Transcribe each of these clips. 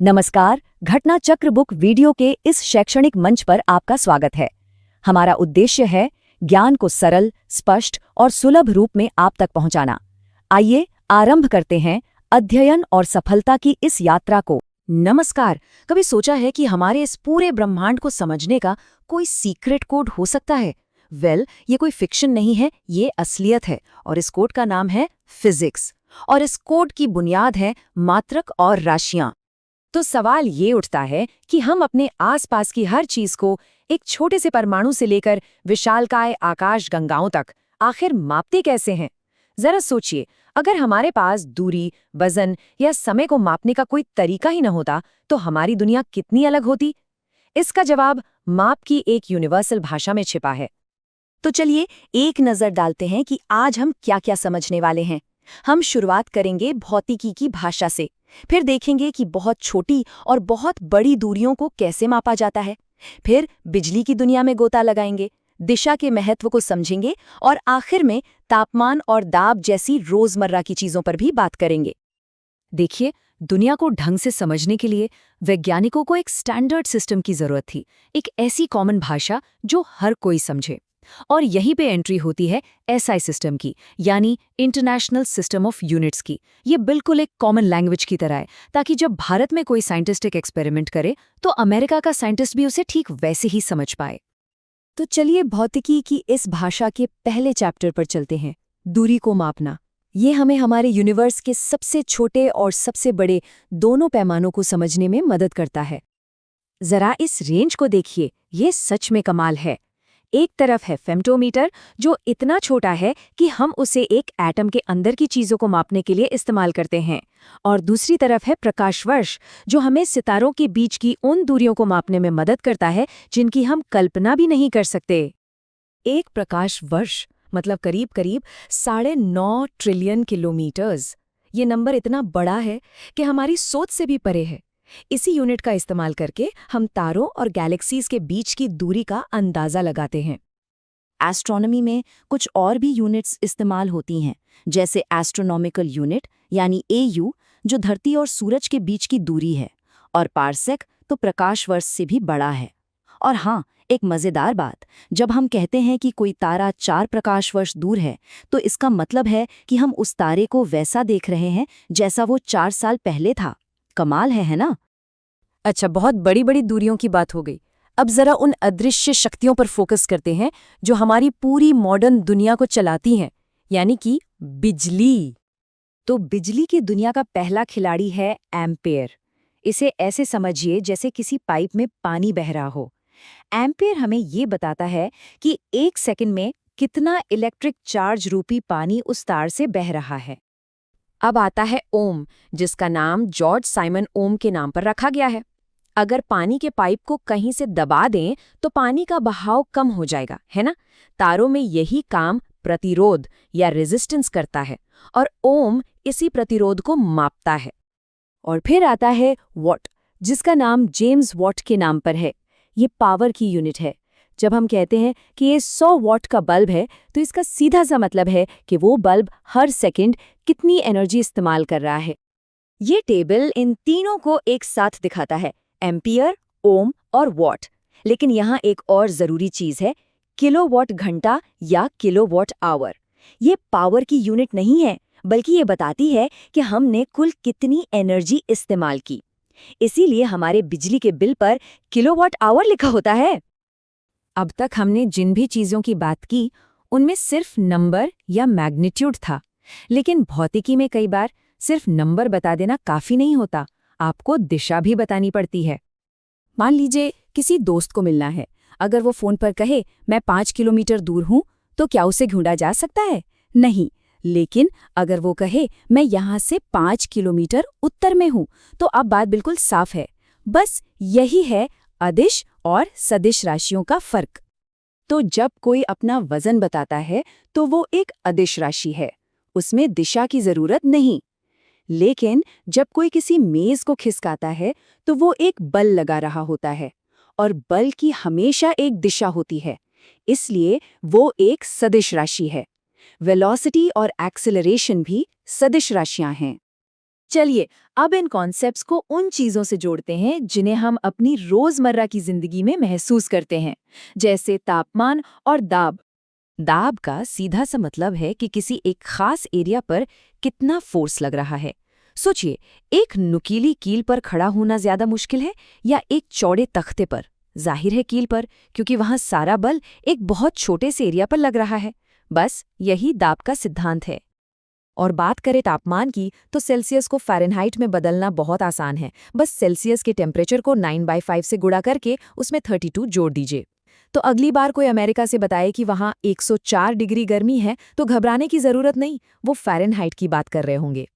नमस्कार, घटना चक्र बुक वीडियो के इस शैक्षणिक मंच पर आपका स्वागत है। हमारा उद्देश्य है ज्ञान को सरल, स्पष्ट और सुलभ रूप में आप तक पहुंचाना। आइए आरंभ करते हैं अध्ययन और सफलता की इस यात्रा को। नमस्कार, कभी सोचा है कि हमारे इस पूरे ब्रह्मांड को समझने का कोई सीक्रेट कोड हो सकता है? ये कोई फिक्शन नहीं है, ये असलियत है और इस कोड का नाम है फिजिक्स। और इस कोड की बुनियाद है मात्रक और राशियां। तो सवाल ये उठता है कि हम अपने आसपास की हर चीज को एक छोटे से परमाणु से लेकर विशालकाय आकाश गंगाओं तक आखिर मापते कैसे हैं? जरा सोचिए, अगर हमारे पास दूरी, वजन या समय को मापने का कोई तरीका ही न होता, तो हमारी दुनिया कितनी अलग होती? इसका जवाब माप की एक यूनिवर्सल भाषा में छिपा है। तो चलिए एक नजर डालते हैं कि आज हम क्या-क्या समझने वाले हैं। हम शुरुआत करेंगे भौतिकी की भाषा से, फिर देखेंगे कि बहुत छोटी और बहुत बड़ी दूरियों को कैसे मापा जाता है, फिर बिजली की दुनिया में गोता लगाएंगे, दिशा के महत्व को समझेंगे और आखिर में तापमान और दाब जैसी रोजमर्रा की चीजों पर भी बात करेंगे। देखिए, दुनिया को ढंग से समझने के लिए वैज्ञानिकों को एक स्टैंडर्ड सिस्टम की जरूरत थी, एक ऐसी कॉमन भाषा जो हर कोई समझे। और यहीं पे एंट्री होती है एसआई सिस्टम की, यानी इंटरनेशनल सिस्टम ऑफ यूनिट्स की। ये बिल्कुल एक कॉमन लैंग्वेज की तरह है, ताकि जब भारत में कोई साइंटिस्टिक एक्सपेरिमेंट करे तो अमेरिका का साइंटिस्ट भी उसे ठीक वैसे ही समझ पाए। तो चलिए भौतिकी की इस भाषा के पहले चैप्टर पर चलते हैं, दूरी को मापना। ये हमें हमारे यूनिवर्स के सबसे छोटे और सबसे बड़े दोनों पैमानों को समझने में मदद करता है। जरा इस रेंज को देखिए, ये सच में कमाल है। एक तरफ है फेम्टोमीटर, जो इतना छोटा है कि हम उसे एक एटम के अंदर की चीजों को मापने के लिए इस्तेमाल करते हैं, और दूसरी तरफ है प्रकाश वर्ष, जो हमें सितारों के बीच की उन दूरियों को मापने में मदद करता है जिनकी हम कल्पना भी नहीं कर सकते। एक प्रकाश वर्ष मतलब करीब करीब 9.5 ट्रिलियन किलोमीटर्स। ये नंबर इतना बड़ा है कि हमारी सोच से भी परे है। इसी यूनिट का इस्तेमाल करके हम तारों और गैलेक्सीज के बीच की दूरी का अंदाजा लगाते हैं। एस्ट्रोनॉमी में कुछ और भी यूनिट्स इस्तेमाल होती हैं, जैसे एस्ट्रोनॉमिकल यूनिट यानी एयू, जो धरती और सूरज के बीच की दूरी है, और पारसेक तो प्रकाश वर्ष से भी बड़ा है। और हाँ, एक मजेदार बात, जब हम कहते हैं कि कोई तारा 4 प्रकाश वर्ष दूर है, तो इसका मतलब है कि हम उस तारे को वैसा देख रहे हैं जैसा वो 4 साल पहले था। कमाल है ना? अच्छा, बहुत बड़ी बड़ी दूरियों की बात हो गई। अब जरा उन अदृश्य शक्तियों पर फोकस करते हैं जो हमारी पूरी मॉडर्न दुनिया को चलाती हैं, यानी कि बिजली। तो बिजली की दुनिया का पहला खिलाड़ी है एम्पेयर। इसे ऐसे समझिए जैसे किसी पाइप में पानी बह रहा हो। एम्पेयर हमें ये बताता है कि 1 सेकंड में कितना इलेक्ट्रिक चार्ज रूपी पानी उस तार से बह रहा है। अब आता है ओम, जिसका नाम जॉर्ज साइमन ओम के नाम पर रखा गया है। अगर पानी के पाइप को कहीं से दबा दें तो पानी का बहाव कम हो जाएगा, है ना? तारों में यही काम प्रतिरोध या रेजिस्टेंस करता है, और ओम इसी प्रतिरोध को मापता है। और फिर आता है वॉट, जिसका नाम जेम्स वॉट के नाम पर है। ये पावर की यूनिट है। जब हम कहते हैं कि ये 100 वॉट का बल्ब है, तो इसका सीधा सा मतलब है कि वो बल्ब हर सेकंड कितनी एनर्जी इस्तेमाल कर रहा है। ये टेबल इन तीनों को एक साथ दिखाता है, एम्पियर, ओम और वॉट। लेकिन यहाँ एक और जरूरी चीज है, किलोवाट घंटा या किलोवाट आवर। ये पावर की यूनिट नहीं है, बल्कि ये बताती है कि हमने कुल कितनी एनर्जी इस्तेमाल की। इसीलिए हमारे बिजली के बिल पर किलोवाट आवर लिखा होता है। अब तक हमने जिन भी चीजों की बात की, उनमें सिर्फ नंबर या मैग्नीट्यूड था। लेकिन भौतिकी में कई बार सिर्फ नंबर बता देना काफी नहीं होता, आपको दिशा भी बतानी पड़ती है। मान लीजिए किसी दोस्त को मिलना है। अगर वो फोन पर कहे मैं 5 किलोमीटर दूर हूं, तो क्या उसे ढूंढा जा सकता है? नहीं। लेकिन अगर वो कहे मैं यहाँ से 5 किलोमीटर उत्तर में हूं, तो अब बात बिल्कुल साफ है। बस यही है अदिश और सदिश राशियों का फर्क। तो जब कोई अपना वजन बताता है तो वो एक अदिश राशि है, उसमें दिशा की जरूरत नहीं। लेकिन जब कोई किसी मेज को खिसकाता है तो वो एक बल लगा रहा होता है, और बल की हमेशा एक दिशा होती है, इसलिए वो एक सदिश राशि है। वेलोसिटी और एक्सेलरेशन भी सदिश राशियां हैं। चलिए अब इन कॉन्सेप्ट्स को उन चीजों से जोड़ते हैं जिन्हें हम अपनी रोजमर्रा की जिंदगी में महसूस करते हैं, जैसे तापमान और दाब। दाब का सीधा सा मतलब है कि किसी एक खास एरिया पर कितना फोर्स लग रहा है। सोचिए, एक नुकीली कील पर खड़ा होना ज्यादा मुश्किल है या एक चौड़े तख्ते पर? जाहिर है कील पर, क्योंकि वहां सारा बल एक बहुत छोटे से एरिया पर लग रहा है। बस यही दाब का सिद्धांत है। और बात करें तापमान की, तो सेल्सियस को फ़ारेनहाइट में बदलना बहुत आसान है। बस सेल्सियस के टेम्परेचर को 9/5 से गुणा करके उसमें 32 जोड़ दीजिए। तो अगली बार कोई अमेरिका से बताए कि वहाँ 104 डिग्री गर्मी है, तो घबराने की ज़रूरत नहीं, वो फ़ारेनहाइट की बात कर रहे होंगे।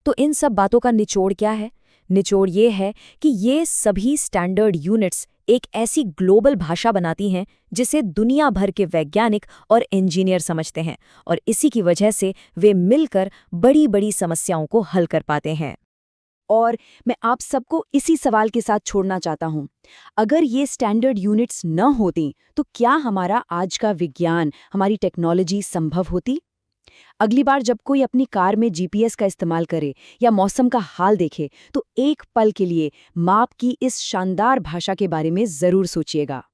तो इन सब बातों का निचोड़ क्या है? निचोड़ ये है कि ये सभी स्टैंडर्ड यूनिट्स एक ऐसी ग्लोबल भाषा बनाती हैं जिसे दुनिया भर के वैज्ञानिक और इंजीनियर समझते हैं, और इसी की वजह से वे मिलकर बड़ी-बड़ी समस्याओं को हल कर पाते हैं। और मैं आप सबको इसी सवाल के साथ छोड़ना चाहता हूँ। अगर ये स्टैंडर्ड यूनिट्स न होती, तो क्या हमारा आज का विज्ञान, हमारी टेक्नोलॉजी संभव होती? अगली बार जब कोई अपनी कार में जीपीएस का इस्तेमाल करे या मौसम का हाल देखे, तो एक पल के लिए माप की इस शानदार भाषा के बारे में जरूर सोचिएगा।